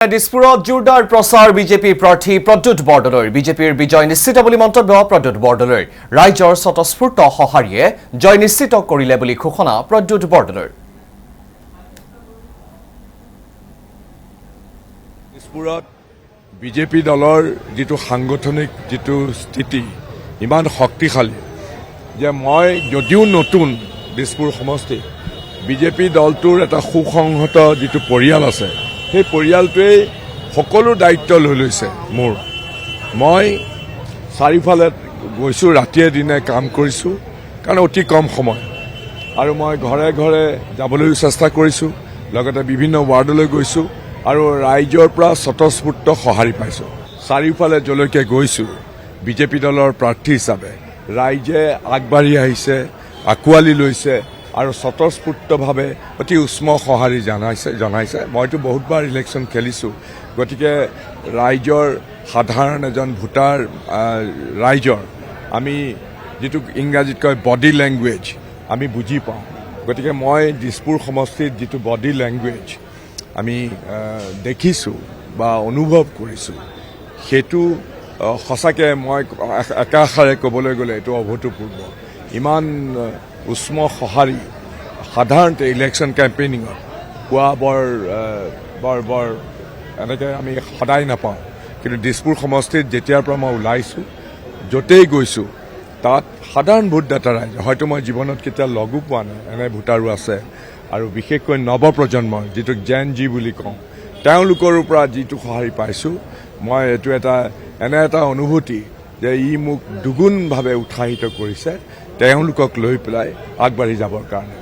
দিছপুৰত জোৰদাৰ প্ৰচাৰ বিজেপি প্ৰাৰ্থী প্ৰদ্যুৎ বৰদলৈৰ বিজেপিৰ বিজয় নিশ্চিত বুলি মন্তব্য প্ৰদ্যুৎ বৰদলৈৰ ৰাইজৰ স্বতঃস্ফূৰ্ত সঁহাৰিয়ে জয় নিশ্চিত কৰিলে বুলি ঘোষণা প্ৰদ্যুৎ বৰদলৈৰ দিছপুৰত বিজেপি দলৰ যেটো সাংগঠনিক যেটো স্থিতি ইমান শক্তিশালী যে মই যদিও নতুন দিছপুৰ সমষ্টি বিজেপি দলটোৰ এটা সুসংহত যেটো পৰিয়াল আছে সেই পৰিয়ালটোৱে সকলো দায়িত্ব লৈ লৈছে মোৰ মই চাৰিফালে গৈছো ৰাতিয়ে দিনে কাম কৰিছো কাৰণ অতি কম সময় আৰু মই ঘৰে ঘৰে যাবলৈ চেষ্টা কৰিছো লগতে বিভিন্ন ৱাৰ্ডলৈ গৈছো আৰু ৰাইজৰ পৰা স্বতঃস্ফূৰ্ত সঁহাৰি পাইছো চাৰিফালে জলৈকে গৈছো বিজেপি দলৰ প্ৰাৰ্থী হিচাপে ৰাইজে আগবাঢ়ি আহিছে আকুৱালি লৈছে আৰু স্বতঃস্ফূৰ্তভাৱে অতি উষ্ম সঁহাৰি জনাইছে মইতো বহুতবাৰ ইলেকশ্যন খেলিছো গতিকে ৰাইজৰ সাধাৰণ এজন ভোটাৰ ৰাইজৰ আমি যেটো ইংৰাজীত কয় বডি লেংগুৱেজ আমি বুজি পাওঁ গতিকে মই দিছপুৰ সমষ্টিত যেটো বডি লেংগুৱেজ আমি দেখিছো বা অনুভৱ কৰিছো সেইটো সঁচাকে মই একাষাৰে ক'বলৈ গ'লে এইটো অভূতপূৰ্ব ইমান উষ্ম সঁহাৰি সাধাৰণতে ইলেকশ্যন কেম্পেইনিঙত পোৱা বৰ এনেকৈ আমি সদায় নাপাওঁ কিন্তু দিছপুৰ সমষ্টিত যেতিয়াৰ পৰা মই ওলাইছোঁ য'তেই গৈছোঁ তাত সাধাৰণ ভোটদাতা ৰাইজ হয়তো মই জীৱনত কেতিয়া লগো পোৱা নাই এনে ভোটাৰো আছে আৰু বিশেষকৈ নৱপ্ৰজন্মৰ যেটো জেন জি বুলি কওঁ তেওঁলোকৰো পৰা যিটো সঁহাৰি পাইছোঁ মই এইটো এনে এটা অনুভূতি যে ই মোক দুগুণভাৱে উৎসাহিত কৰিছে তেওঁলোকক লৈ পেলাই আগবাঢ়ি যাবৰ কাৰণে